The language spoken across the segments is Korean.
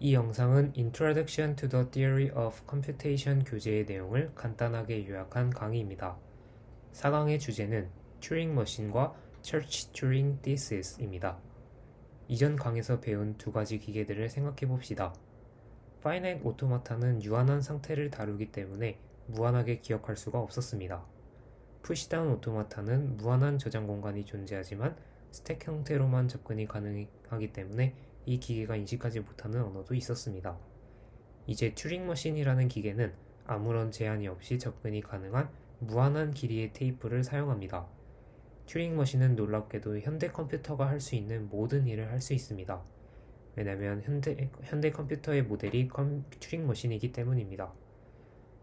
이 영상은 Introduction to the Theory of Computation 교재의 내용을 간단하게 요약한 강의입니다. 4강의 주제는 튜링 머신과 Church Turing Thesis입니다. 이전 강에서 배운 두 가지 기계들을 생각해 봅시다. 파이나이트 오토마타는 유한한 상태를 다루기 때문에 무한하게 기억할 수가 없었습니다. 푸시다운 오토마타는 무한한 저장 공간이 존재하지만 스택 형태로만 접근이 가능하기 때문에 이 기계가 인식하지 못하는 언어도 있었습니다. 이제 튜링 머신이라는 기계는 아무런 제한이 없이 접근이 가능한 무한한 길이의 테이프를 사용합니다. 튜링 머신은 놀랍게도 현대 컴퓨터가 할 수 있는 모든 일을 할 수 있습니다. 왜냐하면 현대 컴퓨터의 모델이 튜링 머신이기 때문입니다.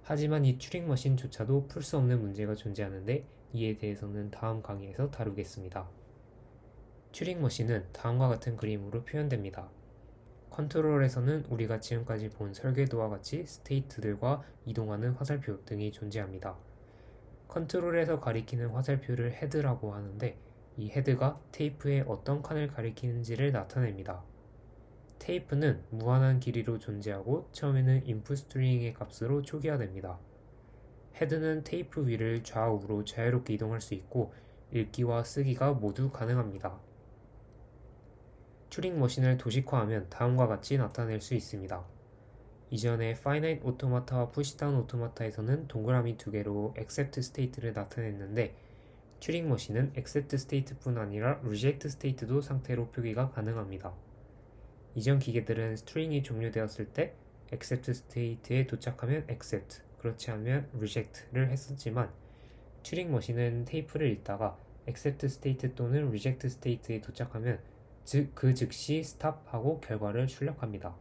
하지만 이 튜링 머신조차도 풀 수 없는 문제가 존재하는데 이에 대해서는 다음 강의에서 다루겠습니다. 튜링 머신은 다음과 같은 그림으로 표현됩니다. 컨트롤에서는 우리가 지금까지 본 설계도와 같이 스테이트들과 이동하는 화살표 등이 존재합니다. 컨트롤에서 가리키는 화살표를 헤드라고 하는데 이 헤드가 테이프의 어떤 칸을 가리키는지를 나타냅니다. 테이프는 무한한 길이로 존재하고 처음에는 인풋 스트링의 값으로 초기화됩니다. 헤드는 테이프 위를 좌우로 자유롭게 이동할 수 있고 읽기와 쓰기가 모두 가능합니다. 튜링 머신을 도식화하면 다음과 같이 나타낼 수 있습니다. 이전에 파이나이트 오토마타와 푸시다운 오토마타에서는 동그라미 두 개로 accept state를 나타냈는데 튜링 머신은 accept state뿐 아니라 reject state도 상태로 표기가 가능합니다. 이전 기계들은 스트링이 종료되었을 때 accept state에 도착하면 accept, 그렇지 않으면 reject를 했었지만 튜링 머신은 테이프를 읽다가 accept state 또는 reject state에 도착하면 그 즉시 스탑하고 결과를 출력합니다.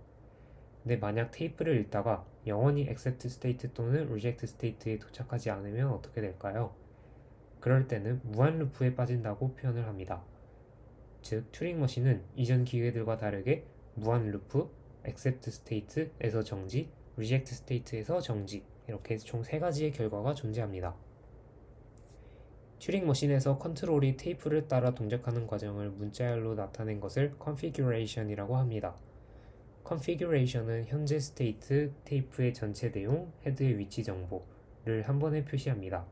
근데 만약 테이프를 읽다가 영원히 accept state 또는 reject state에 도착하지 않으면 어떻게 될까요? 그럴 때는 무한 루프에 빠진다고 표현을 합니다. 즉, 튜링 머신은 이전 기계들과 다르게 무한 루프, accept state에서 정지, reject state에서 정지, 이렇게 총 3가지의 결과가 존재합니다. 튜링 머신에서 컨트롤이 테이프를 따라 동작하는 과정을 문자열로 나타낸 것을 configuration이라고 합니다. configuration은 현재 스테이트, 테이프의 전체 내용, 헤드의 위치 정보를 한 번에 표시합니다.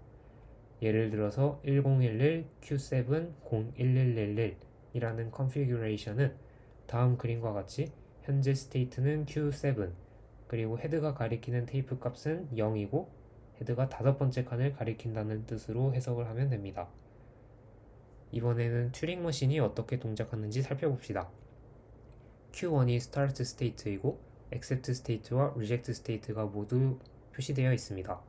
예를 들어서 1011 Q7 01111 이라는 configuration은 다음 그림과 같이 현재 스테이트는 Q7 그리고 헤드가 가리키는 테이프 값은 0이고 헤드가 5번째 칸을 가리킨다는 뜻으로 해석을 하면 됩니다. 이번에는 튜링 머신이 어떻게 동작하는지 살펴봅시다. Q1이 start state이고 accept state와 reject state가 모두 표시되어 있습니다.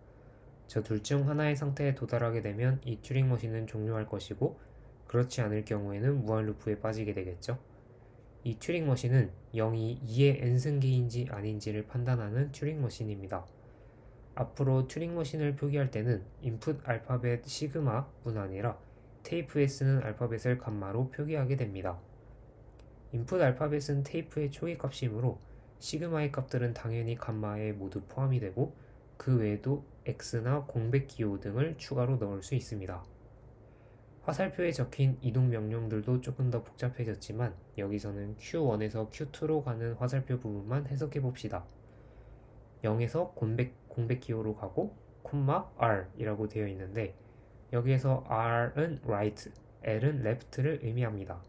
저 둘 중 하나의 상태에 도달하게 되면 이 튜링 머신은 종료할 것이고 그렇지 않을 경우에는 무한 루프에 빠지게 되겠죠. 이 튜링 머신은 0이 2의 n승계인지 아닌지를 판단하는 튜링 머신입니다. 앞으로 튜링 머신을 표기할 때는 인풋 알파벳 시그마뿐 아니라 테이프에 쓰는 알파벳을 감마로 표기하게 됩니다. 인풋 알파벳은 테이프의 초기 값이므로 시그마의 값들은 당연히 감마에 모두 포함이 되고 그 외에도 x나 공백 기호 등을 추가로 넣을 수 있습니다. 화살표에 적힌 이동 명령들도 조금 더 복잡해졌지만 여기서는 Q1에서 Q2로 가는 화살표 부분만 해석해 봅시다. 0에서 공백 기호로 가고 콤마 R 이라고 되어 있는데 여기에서 R은 right, L은 left를 의미합니다.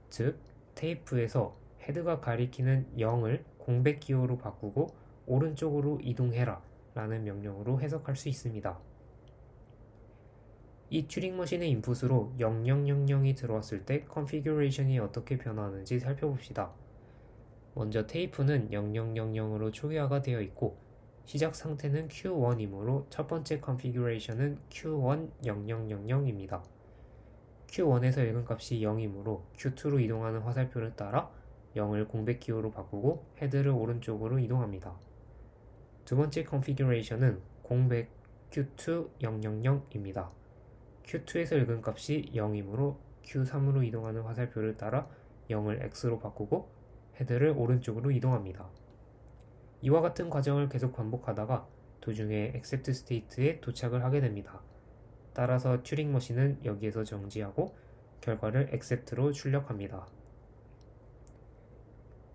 즉 테이프에서 헤드가 가리키는 0을 공백 기호로 바꾸고 오른쪽으로 이동해라 라는 명령으로 해석할 수 있습니다. 이 튜링 머신의 인풋으로 0000이 들어왔을 때 configuration이 어떻게 변화하는지 살펴봅시다. 먼저 테이프는 0000으로 초기화가 되어 있고 시작 상태는 Q1이므로 첫 번째 configuration은 Q10000입니다. Q1에서 읽은 값이 0이므로 Q2로 이동하는 화살표를 따라 0을 공백 기호로 바꾸고 헤드를 오른쪽으로 이동합니다. 두 번째 configuration은 공백 Q200입니다. Q2에서 읽은 값이 0이므로 Q3으로 이동하는 화살표를 따라 0을 X로 바꾸고 헤드를 오른쪽으로 이동합니다. 이와 같은 과정을 계속 반복하다가 도중에 accept state에 도착을 하게 됩니다. 따라서 튜링 머신은 여기에서 정지하고 결과를 accept로 출력합니다.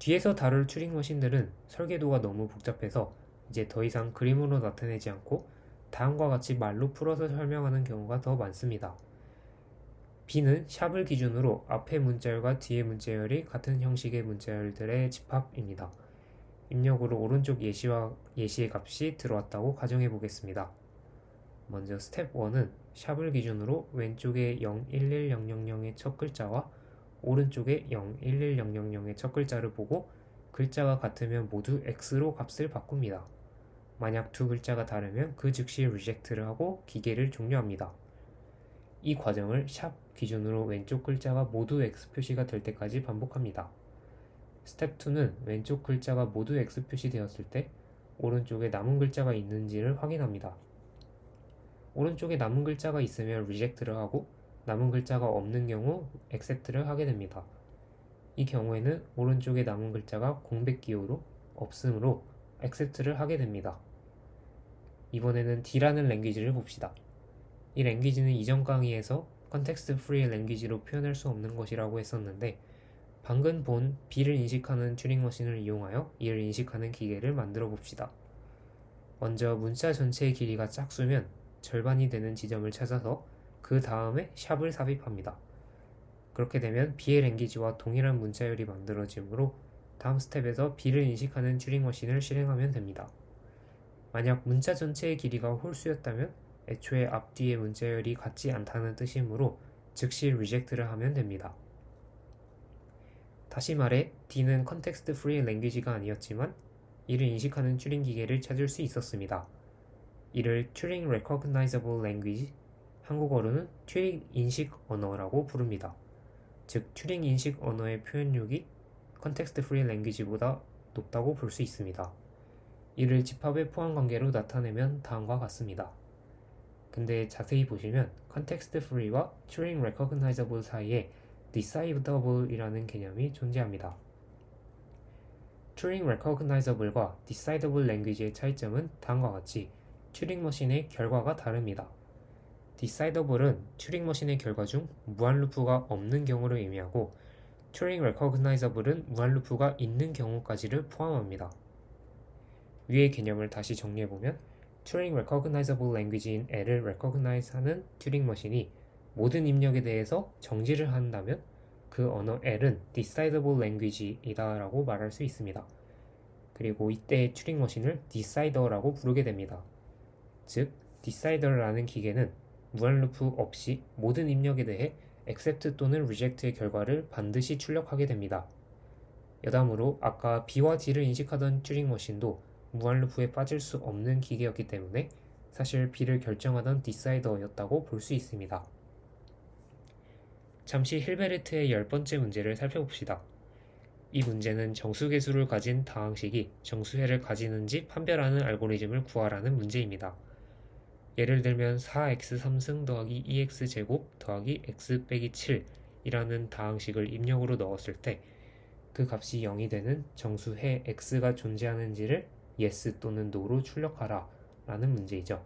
뒤에서 다룰 튜링 머신들은 설계도가 너무 복잡해서 이제 더 이상 그림으로 나타내지 않고 다음과 같이 말로 풀어서 설명하는 경우가 더 많습니다. B는 샵을 기준으로 앞의 문자열과 뒤의 문자열이 같은 형식의 문자열들의 집합입니다. 입력으로 오른쪽 예시의 값이 들어왔다고 가정해 보겠습니다. 먼저 스텝 1은 샵을 기준으로 왼쪽에 011000의 첫 글자와 오른쪽에 011000의 첫 글자를 보고 글자가 같으면 모두 X로 값을 바꿉니다. 만약 두 글자가 다르면 그 즉시 리젝트를 하고 기계를 종료합니다. 이 과정을 샵 기준으로 왼쪽 글자가 모두 X 표시가 될 때까지 반복합니다. 스텝 2는 왼쪽 글자가 모두 X 표시되었을 때 오른쪽에 남은 글자가 있는지를 확인합니다. 오른쪽에 남은 글자가 있으면 리젝트를 하고 남은 글자가 없는 경우 accept를 하게 됩니다. 이 경우에는 오른쪽에 남은 글자가 공백 기호로 없으므로 accept를 하게 됩니다. 이번에는 D라는 랭귀지를 봅시다. 이 랭귀지는 이전 강의에서 컨텍스트 프리 랭귀지로 표현할 수 없는 것이라고 했었는데 방금 본 B를 인식하는 튜링 머신을 이용하여 이를 인식하는 기계를 만들어 봅시다. 먼저 문자 전체의 길이가 짝수면 절반이 되는 지점을 찾아서 그 다음에 샵을 삽입합니다. 그렇게 되면 B의 랭귀지와 동일한 문자열이 만들어지므로 다음 스텝에서 B를 인식하는 튜링 머신을 실행하면 됩니다. 만약 문자 전체의 길이가 홀수였다면 애초에 앞뒤의 문자열이 같지 않다는 뜻이므로 즉시 리젝트를 하면 됩니다. 다시 말해 D는 컨텍스트 프리 랭귀지가 아니었지만 이를 인식하는 튜링 기계를 찾을 수 있었습니다. 이를 튜링 recognizable language, 한국어로는 튜링 인식 언어라고 부릅니다. 즉 튜링 인식 언어의 표현력이 컨텍스트 프리 랭귀지보다 높다고 볼 수 있습니다. 이를 집합의 포함 관계로 나타내면 다음과 같습니다. 근데 자세히 보시면 컨텍스트 프리와 튜링 recognizable 사이에 decidable 이라는 개념이 존재합니다. 튜링 recognizable과 decidable language의 차이점은 다음과 같이 튜링 머신의 결과가 다릅니다. decidable은 튜링 머신의 결과 중 무한 루프가 없는 경우를 의미하고 튜링 recognizable은 무한 루프가 있는 경우까지를 포함합니다. 위의 개념을 다시 정리해보면 튜링 recognizable language인 L을 recognize하는 튜링 머신이 모든 입력에 대해서 정지를 한다면 그 언어 L은 decidable language이다 라고 말할 수 있습니다. 그리고 이때의 튜링 머신을 decider라고 부르게 됩니다. 즉, decider라는 기계는 무한 루프 없이 모든 입력에 대해 accept 또는 reject의 결과를 반드시 출력하게 됩니다. 여담으로 아까 B와 D를 인식하던 튜링 머신도 무한 루프에 빠질 수 없는 기계였기 때문에 사실 B를 결정하던 decider였다고 볼 수 있습니다. 잠시 힐베르트의 10번째 문제를 살펴봅시다. 이 문제는 정수계수를 가진 다항식이 정수해를 가지는지 판별하는 알고리즘을 구하라는 문제입니다. 예를 들면 4x 3승 더하기 2x 제곱 더하기 x 빼기 7이라는 다항식을 입력으로 넣었을 때 그 값이 0이 되는 정수해 x가 존재하는지를 yes 또는 no로 출력하라 라는 문제이죠.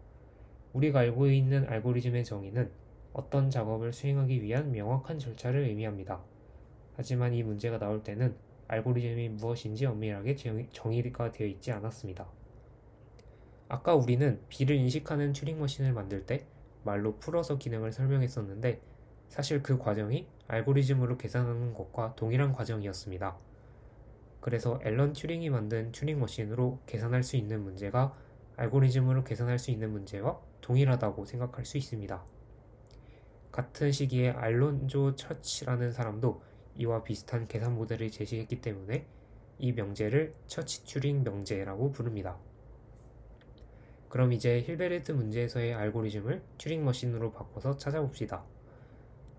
우리가 알고 있는 알고리즘의 정의는 어떤 작업을 수행하기 위한 명확한 절차를 의미합니다. 하지만 이 문제가 나올 때는 알고리즘이 무엇인지 엄밀하게 정의가 되어 있지 않았습니다. 아까 우리는 B를 인식하는 튜링 머신을 만들 때 말로 풀어서 기능을 설명했었는데 사실 그 과정이 알고리즘으로 계산하는 것과 동일한 과정이었습니다. 그래서 앨런 튜링이 만든 튜링 머신으로 계산할 수 있는 문제가 알고리즘으로 계산할 수 있는 문제와 동일하다고 생각할 수 있습니다. 같은 시기에 알론조 처치라는 사람도 이와 비슷한 계산 모델을 제시했기 때문에 이 명제를 처치 튜링 명제라고 부릅니다. 그럼 이제 힐베르트 문제에서의 알고리즘을 튜링 머신으로 바꿔서 찾아봅시다.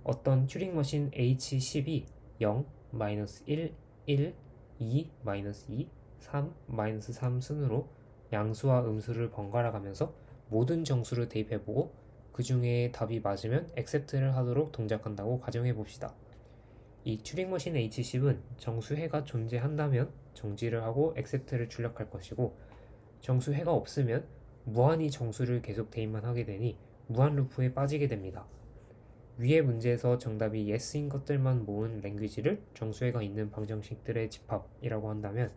어떤 튜링 머신 H10이 0, -1, 1, 2, -2, 3, -3 순으로 양수와 음수를 번갈아 가면서 모든 정수를 대입해보고 그 중에 답이 맞으면 accept를 하도록 동작한다고 가정해봅시다. 이 튜링 머신 H10은 정수해가 존재한다면 정지를 하고 accept를 출력할 것이고 정수해가 없으면 무한히 정수를 계속 대입만 하게 되니 무한 루프에 빠지게 됩니다. 위의 문제에서 정답이 yes인 것들만 모은 랭귀지를 정수해가 있는 방정식들의 집합이라고 한다면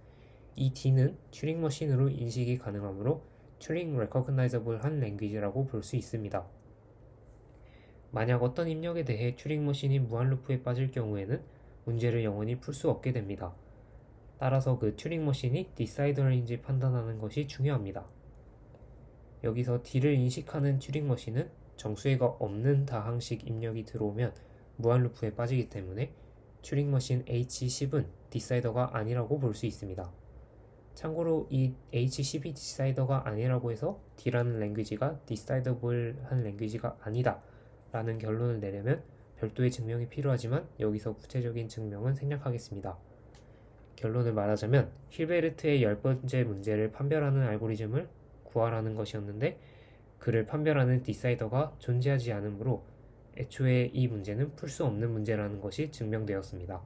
이 D는 튜링 머신으로 인식이 가능하므로 튜링 recognizable한 랭귀지라고 볼 수 있습니다. 만약 어떤 입력에 대해 튜링 머신이 무한 루프에 빠질 경우에는 문제를 영원히 풀 수 없게 됩니다. 따라서 그 튜링 머신이 디사이더인지 판단하는 것이 중요합니다. 여기서 D를 인식하는 튜링 머신은 정수해가 없는 다항식 입력이 들어오면 무한 루프에 빠지기 때문에 튜링 머신 H10은 디사이더가 아니라고 볼 수 있습니다. 참고로 이 H10이 디사이더가 아니라고 해서 D라는 랭귀지가 디사이더블한 랭귀지가 아니다 라는 결론을 내려면 별도의 증명이 필요하지만 여기서 구체적인 증명은 생략하겠습니다. 결론을 말하자면 힐베르트의 10번째 문제를 판별하는 알고리즘을 구하라는 것이었는데 그를 판별하는 디사이더가 존재하지 않으므로 애초에 이 문제는 풀 수 없는 문제라는 것이 증명되었습니다.